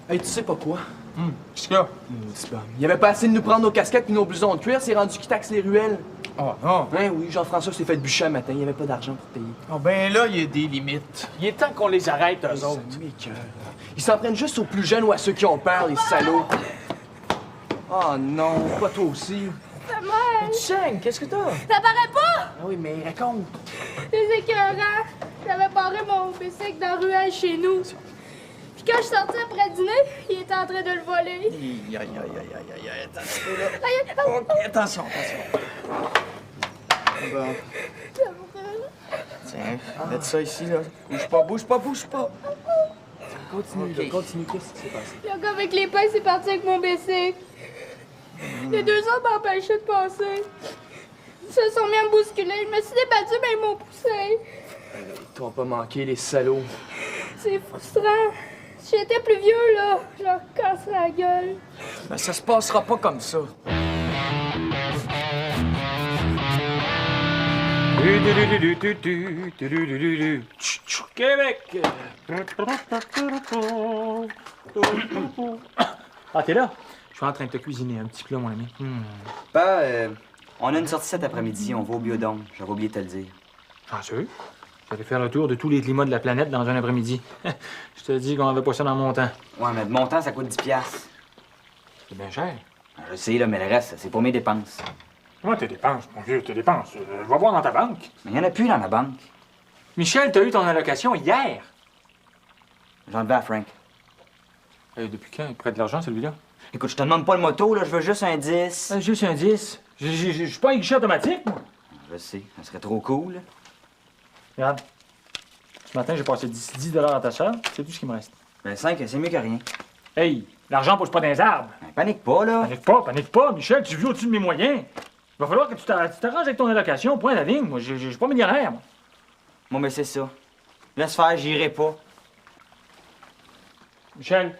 Hey, tu sais pas quoi? Qu'est-ce qu'il y a? Il y avait pas assez de nous prendre nos casquettes puis nos blousons de cuir, c'est rendu qui taxe les ruelles. Ah non. Hein, oui, Jean-François s'est fait bûcher un matin, il y avait pas d'argent pour payer. Ah ben là, il y a des limites. Il est temps qu'on les arrête, eux autres. Ils s'en prennent juste aux plus jeunes ou à ceux qui ont peur, les salauds. Oh non, pas toi aussi. Maman! Tu saignes, qu'est-ce que t'as? Ça paraît pas! Ah oui, mais raconte. C'est écœurant. J'avais barré mon bicycle dans la ruelle chez nous. Puis quand je suis sortie après dîner, il était en train de le voler. Aïe, attention, là. Aïe, OK, attention. Bon. ça brûle. Tiens, mets ça ici, là. Bouge pas. Continue, là, continue. Qu'est-ce qui s'est passé? Le gars avec les pains, c'est parti avec mon bicycle. Les deux autres m'empêchaient de passer. Ils se sont mis à me bousculer. Je me suis débattue, mais ils m'ont poussé. Ils t'ont pas manqué, les salauds. C'est frustrant. Si j'étais plus vieux, là, je leur casserais la gueule. Mais ça se passera pas comme ça. Québec! Ah, t'es là? Je suis en train de te cuisiner un petit plat, mon ami. On a une sortie cet après-midi, on va au Biodôme. J'avais oublié de te le dire. Chanceux. J'allais faire le tour de tous les climats de la planète dans un après-midi. Je te dis qu'on avait pas ça dans mon temps. Ouais, mais de mon temps, ça coûte 10 piastres. C'est bien cher. Je sais, là, mais le reste, c'est pour mes dépenses. Moi, tes dépenses, mon vieux, tes dépenses. Va voir dans ta banque. Mais il y en a plus dans ma banque. Michel, t'as eu ton allocation hier. J'en devais à Frank. Depuis quand il prête de l'argent, celui-là? Écoute, je te demande pas le moto, là, je veux juste un 10. Juste un 10. Je suis pas un guichet automatique, moi. Je sais, ça serait trop cool. Regarde. Ce matin, j'ai passé 10 à ta soeur. C'est tout ce qui me reste. Ben 5, c'est mieux que rien. Hey, l'argent pousse pas dans les arbres. Ben, panique pas, là. Panique pas. Michel, tu vis au-dessus de mes moyens. Il va falloir que tu t'arranges avec ton allocation, point à la ligne. Moi, je suis pas millionnaire, moi. Moi, mais c'est ça. Laisse faire, j'irai pas. Michel.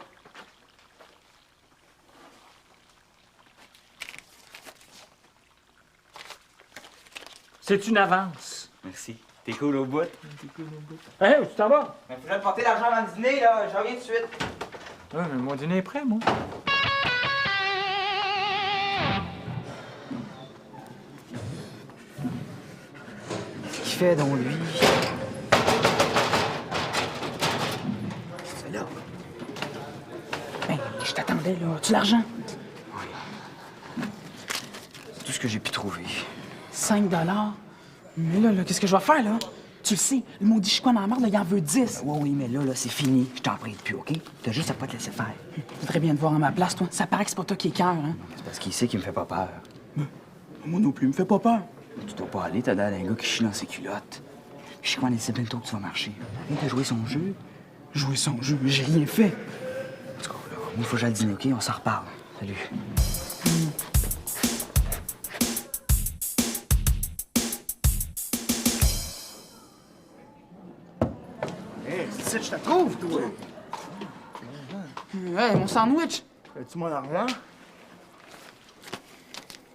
C'est une avance. Merci. T'es cool au bout. Hey, où tu t'en vas? Ben, faudrait te porter l'argent avant le dîner, là. Je reviens tout de suite. Ouais, mais mon dîner est prêt, moi. Qu'est-ce qu'il fait, donc, lui? C'est là. Hey, je t'attendais, là. As-tu l'argent? C'est tout ce que j'ai pu trouver. 5 $. Mais là, qu'est-ce que je vais faire, là? Tu le sais, le maudit chicoin dans la marde, là, il en veut 10. Oui, mais là, c'est fini. Je t'en prête plus, OK? T'as juste à pas te laisser faire. Je voudrais bien te voir à ma place, toi. Ça paraît que c'est pas toi qui es cœur, hein? C'est parce qu'il sait qu'il me fait pas peur. Moi non plus, me fais pas peur. Tu dois pas aller, t'as l'air d'un gars qui chie dans ses culottes. Je crois laisser bientôt que tu vas marcher. Viens de jouer son jeu. Jouer son jeu, mais j'ai rien fait. En tout cas, là, moi, il faut que j'aille dîner, OK? On s'en reparle. Salut. C'est je te trouve, toi. Hey, mon sandwich! As-tu mon argent?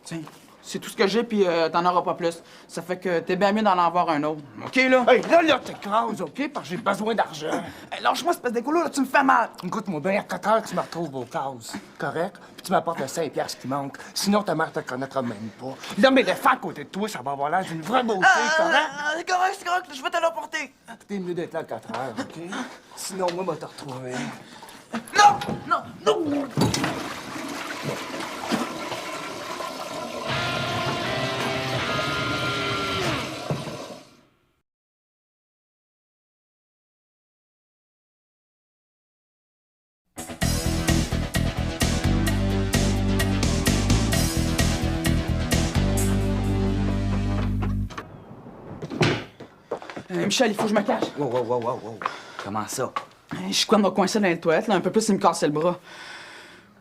Tiens, c'est tout ce que j'ai, puis t'en auras pas plus. Ça fait que t'es bien mieux d'en avoir un autre. OK, là? Hey, là, t'écrases, OK? Parce que j'ai besoin d'argent. Hey, lâche-moi, espèce d'écolo, là, tu me fais mal! Écoute-moi bien, à 4 heures, tu me retrouves au cases. Correct? Puis tu m'apportes le 5 piastres qui manque. Sinon, ta mère te connaîtra même pas. Là, mais le faire à côté de toi, ça va avoir l'air d'une vraie beauté, correct? C'est correct, je vais te l'apporter. T'es mieux d'être là à 4 heures, OK? Sinon, moi, je vais te retrouver. Non! Michel, il faut que je me cache. Wow. Comment ça? Je suis quoi de me coincer dans les toilettes, là, un peu plus, il me cassait le bras.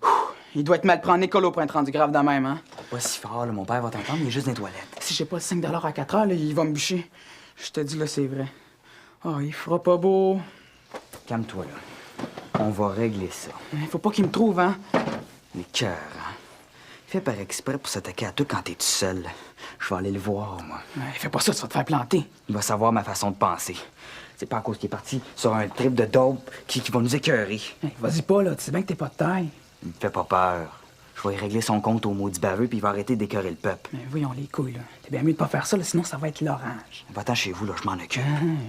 Ouh, il doit être mal pris en école au printemps du grave de même, hein? Pas si fort, là. Mon père va t'entendre, il est juste dans les toilettes. Si j'ai pas le 5 $ à 4 heures, là, il va me bûcher. Je te dis, là, c'est vrai. Oh, il fera pas beau. Calme-toi, là. On va régler ça. Il faut pas qu'il me trouve, hein? Les cœurs, hein? Il fait par exprès pour s'attaquer à toi quand t'es tout seul. Je vais aller le voir, moi. Fais pas ça, tu vas te faire planter. Il va savoir ma façon de penser. C'est pas à cause qu'il est parti sur un trip de dope qui va nous écœurer. Hey, vas-y pas, là. Tu sais bien que t'es pas de taille. Il me fait pas peur. Je vais y régler son compte au maudit baveux, puis il va arrêter d'écœurer le peuple. Mais voyons les couilles, là. T'es bien mieux de pas faire ça, là, sinon ça va être l'orange. Va-t'en chez vous, là, je m'en occupe.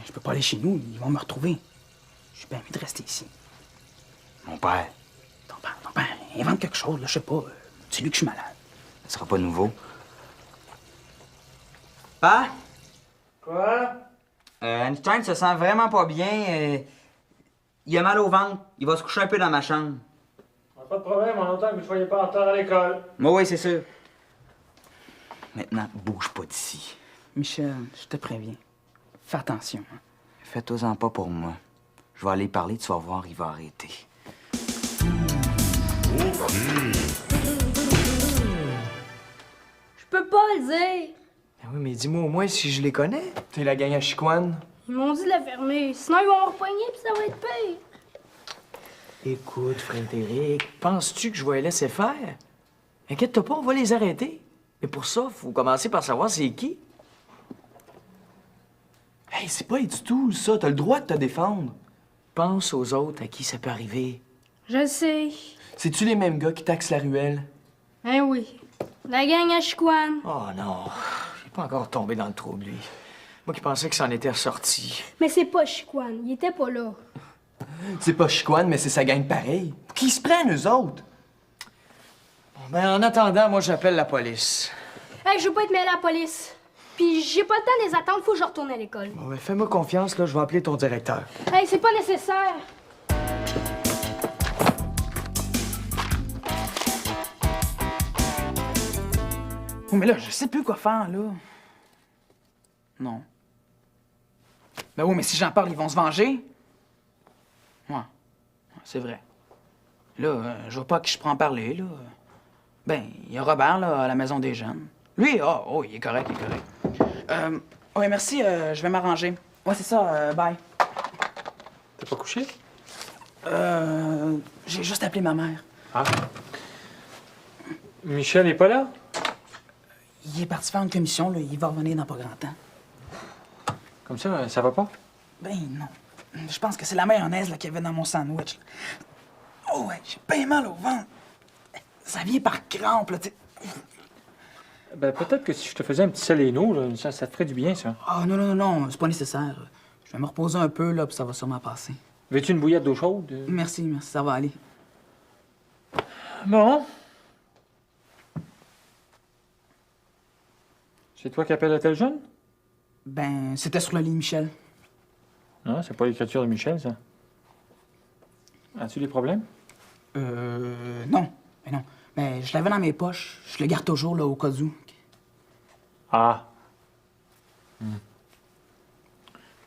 Je peux pas aller chez nous, ils vont me retrouver. Je suis bien mieux de rester ici. Mon père, Ton père, invente quelque chose, là, je sais pas. Dis-lui que je suis malade. ça sera pas nouveau. Père? Quoi? Einstein se sent vraiment pas bien. Il a mal au ventre. Il va se coucher un peu dans ma chambre. Pas de problème, en autant que vous ne soyez pas en retard à l'école. Moi, oui, c'est sûr. Maintenant, bouge pas d'ici. Michel, je te préviens. Fais attention. Hein. Fais-toi-en pas pour moi. Je vais aller parler, tu vas voir, il va arrêter. Je peux pas le dire. Ben oui, mais dis-moi au moins si je les connais. T'es la gang à Chicoine. Ils m'ont dit de la fermer. Sinon, ils vont me repogner puis ça va être pire. Écoute, Frédéric, penses-tu que je vais les laisser faire? Inquiète-toi pas, on va les arrêter. Mais pour ça, faut commencer par savoir c'est qui. Hey, c'est pas du tout ça. T'as le droit de te défendre. Pense aux autres à qui ça peut arriver. Je sais. C'est-tu les mêmes gars qui taxent la ruelle? Hein oui. La gang à Chicoine. Oh non, il est pas encore tombé dans le trouble, lui. Moi qui pensais que ça en était ressorti. Mais c'est pas Chicoine. Il était pas là. C'est pas Chicoine, mais c'est sa gang pareil. Qui se prennent, eux autres? Bon, ben, en attendant, moi, j'appelle la police. Hey, je veux pas être mêlé à la police. Puis j'ai pas le temps de les attendre, faut que je retourne à l'école. Bon, ben, fais-moi confiance, là, je vais appeler ton directeur. Hey, c'est pas nécessaire. Oh, mais là, je sais plus quoi faire, là. Non. Ben oui, mais si j'en parle, ils vont se venger. Ouais. C'est vrai. Là, je vois pas à qui je prends en parler, là. Ben, il y a Robert, là, à la maison des jeunes. Lui, il est correct, il est correct. Ouais, merci, je vais m'arranger. Ouais, c'est ça, bye. T'es pas couché? J'ai juste appelé ma mère. Ah. Michel est pas là? Il est parti faire une commission, là. Il va revenir dans pas grand temps. Comme ça va pas? Ben non. Je pense que c'est la mayonnaise là, qu'il y avait dans mon sandwich. Là. Oh ouais, j'ai bien mal au ventre. Ça vient par crampe, là, tu sais. Ben, peut-être que si je te faisais un petit Seleno, là, ça te ferait du bien, ça. Ah non, c'est pas nécessaire. Je vais me reposer un peu, là, puis ça va sûrement passer. Veux-tu une bouillette d'eau chaude? Merci, ça va aller. Bon. C'est toi qui appelles l'hôtel Jeune? Ben, c'était sur le lit, Michel. Non, c'est pas l'écriture de Michel, ça. As-tu des problèmes? Non. Ben non. Ben, je l'avais dans mes poches. Je le garde toujours, là, au cas où. Ah.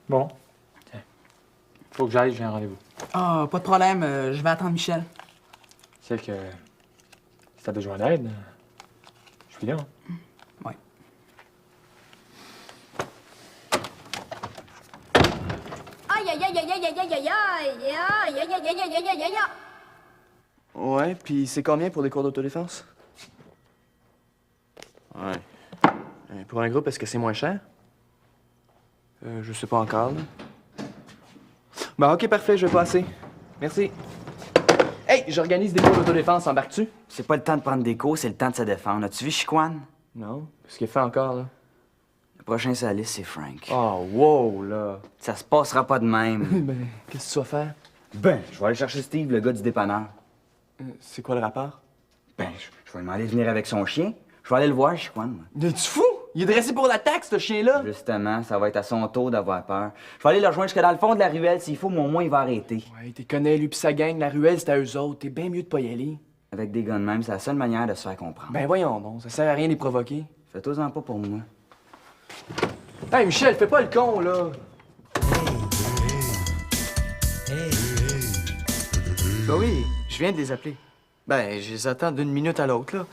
Bon. Tiens. Faut que j'aille, j'ai un rendez-vous. Ah, pas de problème. Je vais attendre Michel. C'est que si t'as besoin d'aide, je suis là. Ouais. Aïe, aïe, aïe, aïe, aïe, aïe, aïe, aïe, aïe, aïe, aïe, aïe, aïe, aïe, aïe, aïe, aïe. Ouais, puis c'est combien pour des cours d'autodéfense? Ouais. Pour un groupe, est-ce que c'est moins cher? Je sais pas encore, là. Ben, ok, parfait, je vais passer. Merci. Hey, j'organise des cours d'autodéfense, embarques-tu? C'est pas le temps de prendre des cours, c'est le temps de se défendre. As-tu vu Chicoine? Non. Qu'est-ce qu'il fait encore, là? Le prochain sur la liste, c'est Frank. Oh, wow, là. Ça se passera pas de même. Ben, qu'est-ce que tu vas faire? Ben, je vais aller chercher Steve, le gars du dépanneur. C'est quoi le rapport? Ben, je vais lui demander de venir avec son chien. Je vais aller le voir, Chicoine, moi. Es-tu fou? Il est dressé pour l'attaque, ce chien-là! Justement, ça va être à son tour d'avoir peur. Je vais aller le rejoindre jusqu'à dans le fond de la ruelle s'il faut, mais au moins il va arrêter. Ouais, t'es connais, lui pis sa gang, la ruelle, c'est à eux autres. T'es bien mieux de pas y aller. Avec des gars de même, c'est la seule manière de se faire comprendre. Ben voyons donc, ça sert à rien de les provoquer. Fais-toi-en pas pour moi. Hey, Michel, fais pas le con, là! Ben oui, je viens de les appeler. Ben, je les attends d'une minute à l'autre, là.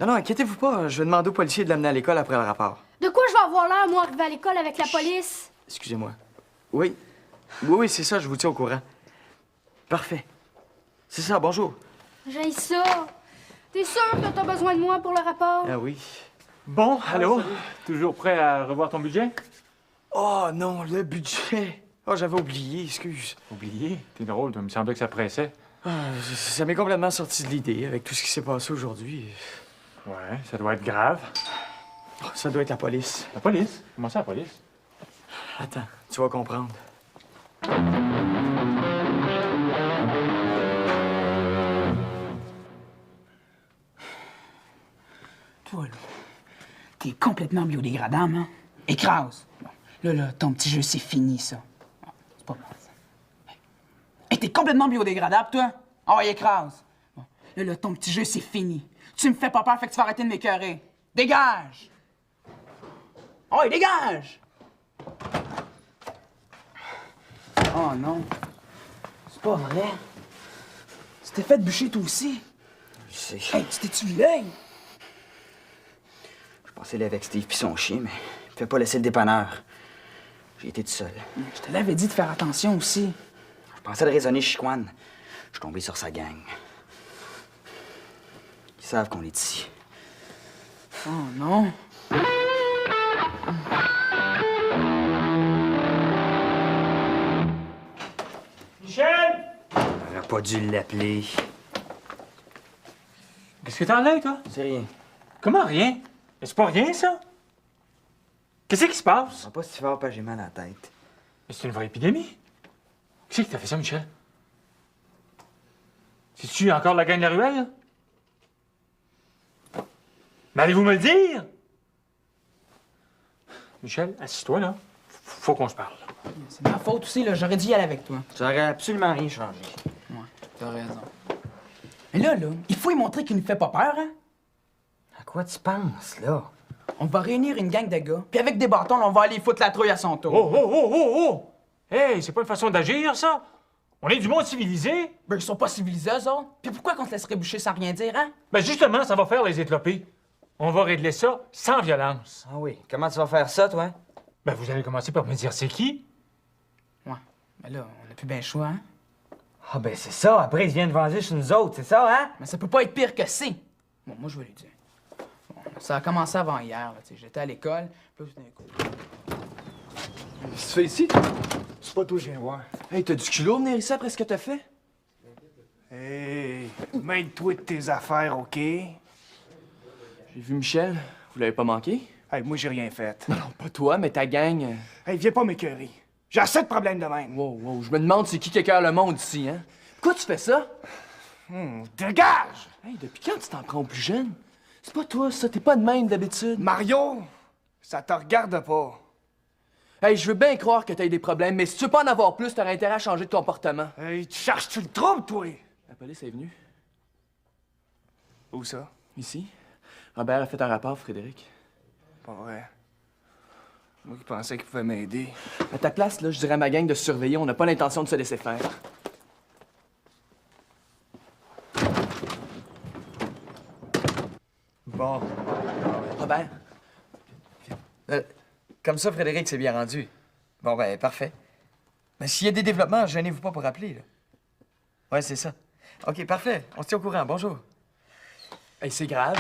Non, inquiétez-vous pas, je vais demander au policier de l'amener à l'école après le rapport. De quoi je vais avoir l'air, moi, arriver à l'école avec la police? Excusez-moi. Oui, c'est ça, je vous tiens au courant. Parfait. C'est ça, bonjour. J'ai ça. T'es sûr que t'as besoin de moi pour le rapport? Ah oui. Bon, allô? Toujours prêt à revoir ton budget? Oh non, le budget. Oh, j'avais oublié, excuse. Oublié? T'es drôle, il me semblait que ça pressait. Ah, ça m'est complètement sorti de l'idée avec tout ce qui s'est passé aujourd'hui. Ouais, ça doit être grave. Oh, ça doit être la police. La police? Comment ça, la police? Attends, tu vas comprendre. Toi, là, t'es complètement biodégradable, hein? Écrase. Bon, là, ton petit jeu, c'est fini, ça. Bon, c'est pas mal, ça. Hey, t'es complètement biodégradable, toi? Ah ouais, écrase. Bon, là, ton petit jeu, c'est fini. Tu me fais pas peur, fait que tu vas arrêter de m'écœurer. Dégage! Ah ouais, dégage! Oh non. C'est pas vrai. Tu t'es fait bûcher, toi aussi. Je sais. Hey, tu t'es tué l'œil? Je pensais aller avec Steve puis son chien, mais il fait pas laisser le dépanneur. J'ai été tout seul. Je te l'avais dit de faire attention aussi. Je pensais de raisonner Chicoine. Je suis tombé sur sa gang. Ils savent qu'on est ici. Oh non. Michel! J'aurais pas dû l'appeler. Qu'est-ce que t'en as, toi? C'est rien. Comment rien? Mais c'est pas rien, ça? Qu'est-ce qui se passe? Va pas si fort, pas j'ai mal à la tête. Mais c'est une vraie épidémie. Qui c'est qui t'a fait ça, Michel? C'est-tu encore la gang de la ruelle? Mais allez-vous me le dire? Michel, assis-toi, là. Faut qu'on se parle. C'est ma faute aussi, là. J'aurais dû y aller avec toi. Ça aurait absolument rien changé. Ouais, t'as raison. Mais là, il faut y montrer qu'il ne fait pas peur, hein? À quoi tu penses, là? On va réunir une gang de gars, puis avec des bâtons, on va aller foutre la trouille à son tour. Oh, oh, oh, oh, oh! Hey, c'est pas une façon d'agir, ça? On est du monde civilisé. Ben, ils sont pas civilisés, eux autres. Puis pourquoi qu'on se laisserait bûcher sans rien dire, hein? Ben justement, ça va faire les éclopés. On va régler ça sans violence. Ah oui. Comment tu vas faire ça, toi? Ben vous allez commencer par me dire c'est qui? Ouais. Mais là, on a plus bien le choix, hein? Ah ben c'est ça. Après, ils viennent venger sur nous autres, c'est ça, hein? Mais ça peut pas être pire que c'est. Bon, moi, je vais lui dire. Bon, ça a commencé avant hier, là, tu sais. J'étais à l'école, puis là, tout d'un coup... Qu'est-ce que tu fais ici? C'est pas toi, je viens voir. Hey, t'as du culot venir ici après ce que t'as fait? Hey, mêle-toi de tes affaires, OK? J'ai vu Michel. Vous l'avez pas manqué? Hey, moi, j'ai rien fait. Non, pas toi, mais ta gang. Hey, viens pas m'écœurer. J'ai assez de problèmes de même. Wow, wow, je me demande c'est qui écœure le monde ici, hein? Pourquoi tu fais ça? Dégage! Hey, depuis quand tu t'en prends aux plus jeunes? C'est pas toi, ça, t'es pas de même d'habitude. Mario, ça te regarde pas. Hey, je veux bien croire que t'as eu des problèmes, mais si tu veux pas en avoir plus, t'aurais intérêt à changer de comportement. Hey, tu cherches-tu le trouble, toi? La police est venue. Où ça? Ici. Robert a fait un rapport, Frédéric. Pas vrai. Moi qui pensais qu'il pouvait m'aider. À ta place, là, je dirais à ma gang de se surveiller. On n'a pas l'intention de se laisser faire. Bon. Robert, Comme ça, Frédéric s'est bien rendu. Bon, ben, parfait. Mais s'il y a des développements, gênez-vous pas pour appeler, là. Ouais, c'est ça. OK, parfait. On se tient au courant. Bonjour. hey, c'est grave.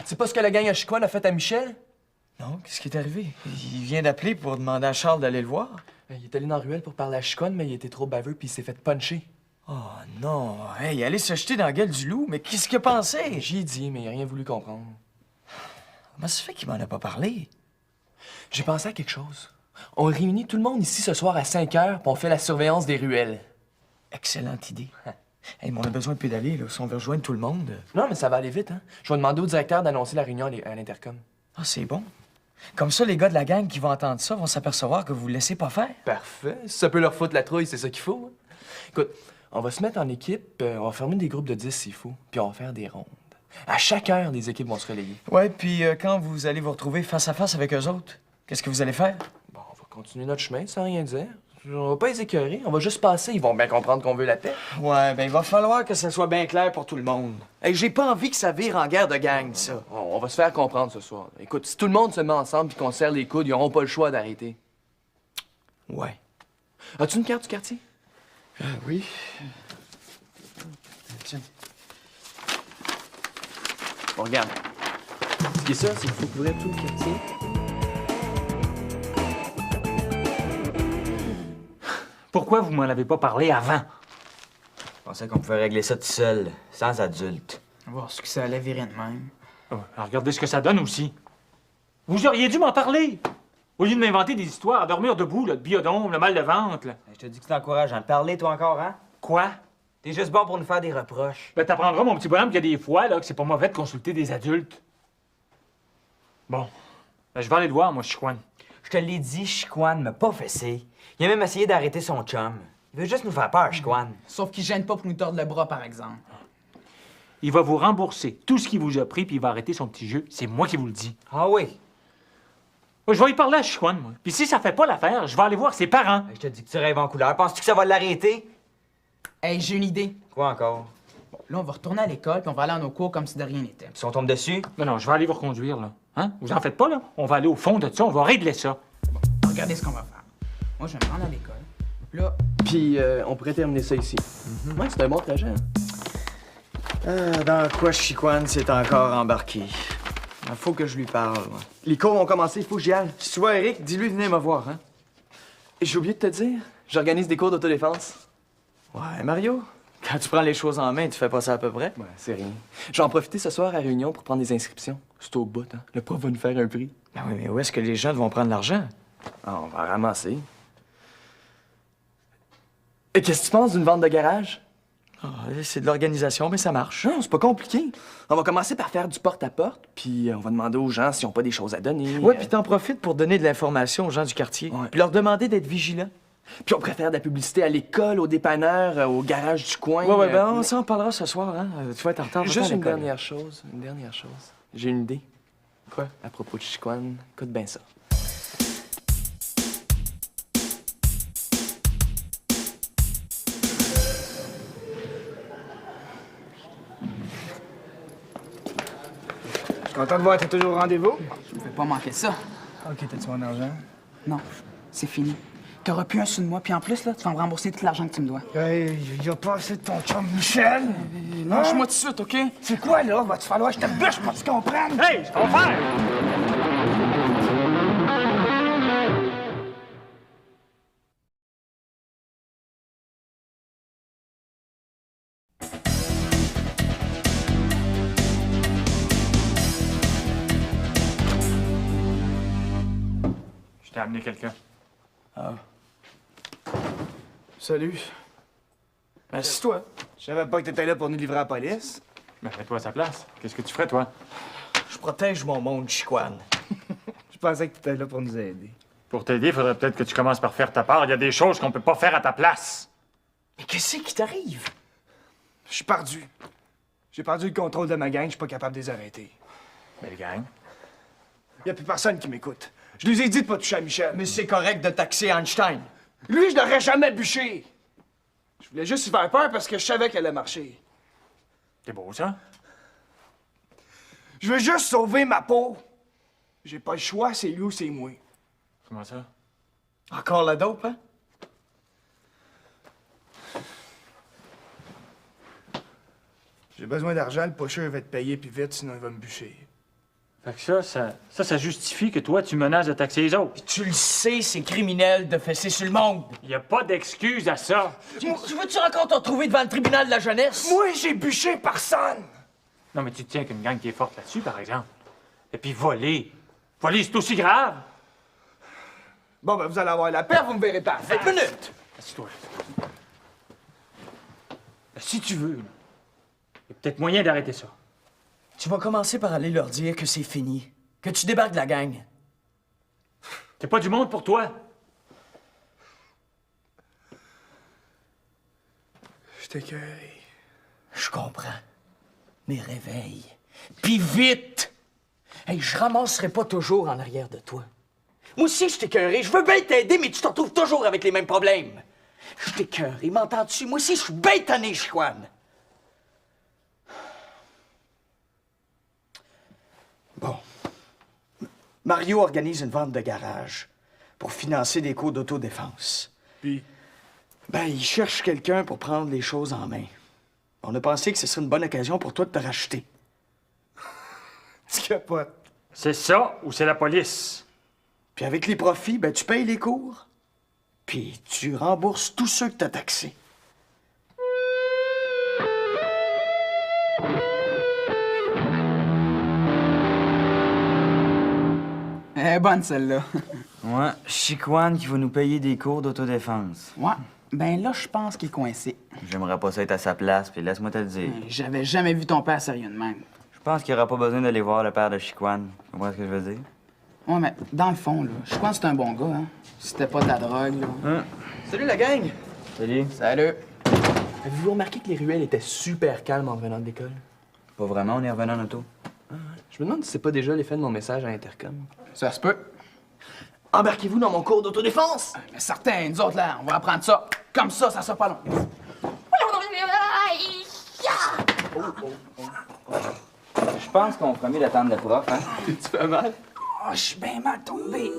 C'est pas ce que la gang à Chicoine a fait à Michel? Non, qu'est-ce qui est arrivé? Il vient d'appeler pour demander à Charles d'aller le voir. Il est allé dans la ruelle pour parler à Chicoine, mais il était trop baveux puis il s'est fait puncher. Oh non. Hey, aller se jeter dans la gueule du loup, mais qu'est-ce qu'il a pensé? J'y ai dit, mais il a rien voulu comprendre. Comment ça fait qu'il m'en a pas parlé? J'ai pensé à quelque chose. On réunit tout le monde ici ce soir à 5 heures, puis on fait la surveillance des ruelles. Excellente idée. Hey, mais on a besoin de pédaler, là. Si on veut rejoindre tout le monde. Non, mais ça va aller vite, hein? Je vais demander au directeur d'annoncer la réunion à l'intercom. Ah, c'est bon. Comme ça, les gars de la gang qui vont entendre ça vont s'apercevoir que vous le laissez pas faire. Parfait. Si ça peut leur foutre la trouille, c'est ça qu'il faut. Hein? Écoute, on va se mettre en équipe, on va former des groupes de 10 s'il faut, puis on va faire des rondes. À chaque heure, les équipes vont se relayer. Ouais, puis quand vous allez vous retrouver face à face avec eux autres, qu'est-ce que vous allez faire? Bon, on va continuer notre chemin sans rien dire. On va pas les écœurer, on va juste passer. Ils vont bien comprendre qu'on veut la paix. Ouais, ben il va falloir que ça soit bien clair pour tout le monde. Hey, j'ai pas envie que ça vire en guerre de gang, ça. On va se faire comprendre ce soir. Écoute, si tout le monde se met ensemble et qu'on serre les coudes, ils n'auront pas le choix d'arrêter. Ouais. As-tu une carte du quartier? Oui. Tiens. Bon, regarde. Ce qui est ça, c'est qu'il faut couvrir tout le quartier. Pourquoi vous m'en avez pas parlé avant? Je pensais qu'on pouvait régler ça tout seul, sans adulte. On va voir ce que ça allait virer de même. Alors regardez ce que ça donne aussi. Vous auriez dû m'en parler. Au lieu de m'inventer des histoires, dormir debout, là, le biodôme, le mal de ventre. Là. Je te dis que tu t'encourages à en parler, toi encore, hein? Quoi? T'es juste bon pour nous faire des reproches. Ben, t'apprendras, mon petit bonhomme, qu'il y a des fois, là, que c'est pas mauvais de consulter des adultes. Bon. Ben, je vais aller le voir, moi, Chicoine. Je te l'ai dit, Chicoine m'a pas fessé. Il a même essayé d'arrêter son chum. Il veut juste nous faire peur, Chicoine. Sauf qu'il gêne pas pour nous tordre le bras, par exemple. Il va vous rembourser tout ce qu'il vous a pris, puis il va arrêter son petit jeu. C'est moi qui vous le dis. Ah oui? Moi, je vais y parler à Chicoine, moi. Puis si ça fait pas l'affaire, je vais aller voir ses parents. Je te dis que tu rêves en couleur. Penses-tu que ça va l'arrêter? Hey, j'ai une idée. Quoi encore? Là, on va retourner à l'école, puis on va aller à nos cours comme si de rien n'était. Si on tombe dessus? Non, je vais aller vous reconduire, là. Hein? Vous en faites pas, là? On va aller au fond de ça, on va régler ça. Regardez ce qu'on va faire. Moi, je vais me rendre à l'école. Là, Puis, on pourrait terminer ça ici. Ouais, c'est un bon trajet, hein? Dans quoi Chicoine s'est encore embarqué? Il faut que je lui parle, moi. Les cours vont commencer, il faut que j'y aille. Si tu vois Eric, dis-lui de venir me voir, hein? Et j'ai oublié de te dire, j'organise des cours d'autodéfense. Ouais, Mario, quand tu prends les choses en main, tu fais pas ça à peu près? Ouais, c'est rien. Je vais en profiter ce soir à Réunion pour prendre des inscriptions. C'est au bout, hein? Le prof va nous faire un prix. Ben oui, mais où est-ce que les jeunes vont prendre l'argent? Ah, on va ramasser. Et qu'est-ce que tu penses d'une vente de garage? Ah, c'est de l'organisation, mais ça marche. Non, c'est pas compliqué. On va commencer par faire du porte-à-porte, puis on va demander aux gens s'ils ont pas des choses à donner. Ouais, puis t'en profites pour donner de l'information aux gens du quartier. Ouais. Puis leur demander d'être vigilants. Puis on préfère de la publicité à l'école, au dépanneur, au garage du coin. Ouais, ben on s'en parlera ce soir, hein? Tu vas être en retard. va-t'en Juste à une l'école. dernière chose, J'ai une idée. Quoi? À propos de Chicoine, écoute bien ça. Je suis content de voir que t'es toujours au rendez-vous. je ne vais pas manquer ça. OK, t'as-tu mon argent? Non, c'est fini. T'auras plus un sou de moi, puis en plus, là, tu vas me rembourser tout l'argent que tu me dois. Hey, il a pas assez de ton chum Michel. Lâche-moi tout de suite, OK? C'est quoi, là? Va-tu falloir que je te bûche pour que tu comprennes? Hey, ce qu'on va faire! Je t'ai amené quelqu'un. Salut. Assis-toi. Je savais pas que t'étais là pour nous livrer à la police. Ben, mets-toi à sa place. Qu'est-ce que tu ferais, toi? Je protège mon monde, Chicoine. Je pensais que t'étais là pour nous aider. Pour t'aider, il faudrait peut-être que tu commences par faire ta part. Il y a des choses qu'on peut pas faire à ta place. Mais qu'est-ce qui t'arrive? Je suis perdu. J'ai perdu le contrôle de ma gang, je suis pas capable de les arrêter. Belle gang. Y a plus personne qui m'écoute. Je lui ai dit de pas toucher à Michel. Mais c'est correct de taxer Einstein. Lui, je l'aurais jamais bûché. Je voulais juste lui faire peur parce que je savais qu'elle allait marcher. C'est beau, ça? Je veux juste sauver ma peau. J'ai pas le choix, c'est lui ou c'est moi. Comment ça? Encore la dope, hein? J'ai besoin d'argent, le pusher va te payer puis vite, sinon il va me bûcher. Fait que ça justifie que toi, tu menaces de taxer les autres. Tu le sais, c'est criminel de fesser sur le monde. Il y a pas d'excuse à ça. Tu veux-tu encore te retrouver devant le tribunal de la jeunesse? Moi, j'ai bûché personne! Non, mais tu te tiens qu'une gang qui est forte là-dessus, par exemple. Et puis voler. Voler, c'est aussi grave. Bon, ben, vous allez avoir la paix, vous me verrez pas. Une minute! Assis-toi. Si tu veux, il y a peut-être moyen d'arrêter ça. Tu vas commencer par aller leur dire que c'est fini, que tu débarques de la gang. C'est pas du monde pour toi. Je t'écœure. Je comprends. Mais réveille. Puis vite! Hey, je ramasserai pas toujours en arrière de toi. Moi aussi, je t'écœurerai. Je veux bien t'aider, mais tu te retrouves toujours avec les mêmes problèmes. Je t'écœurerai, m'entends-tu? Moi aussi, je suis bien tanné, Chicoine. Bon. Mario organise une vente de garage pour financer des cours d'autodéfense. Puis, Ben, il cherche quelqu'un pour prendre les choses en main. On a pensé que ce serait une bonne occasion pour toi de te racheter. tu capotes. C'est ça ou c'est la police? Puis avec les profits, ben tu payes les cours. Puis tu rembourses tous ceux que t'as taxés. Elle est bonne, celle-là. Ouais, Chicoine qui va nous payer des cours d'autodéfense. Ouais. Ben là, je pense qu'il est coincé. J'aimerais pas ça être à sa place, puis laisse-moi te le dire. J'avais jamais vu ton père sérieux de même. Je pense qu'il n'y aura pas besoin d'aller voir le père de Chicoine. Tu comprends ce que je veux dire? Ouais, mais dans le fond, là, je pense que c'est un bon gars, hein. Si c'était pas de la drogue, là. Hein? Salut la gang! Salut. Salut. Avez-vous remarqué que les ruelles étaient super calmes en revenant de l'école? Pas vraiment, on est revenu en auto. Je me demande si c'est pas déjà l'effet de mon message à l'intercom. Ça se peut. Embarquez-vous dans mon cours d'autodéfense! Mais certain, nous autres, là, on va apprendre ça. Comme ça sera pas long. Je pense qu'on fera mieux d'attendre le prof, hein? Tu fais mal? Oh, je suis bien mal tombé.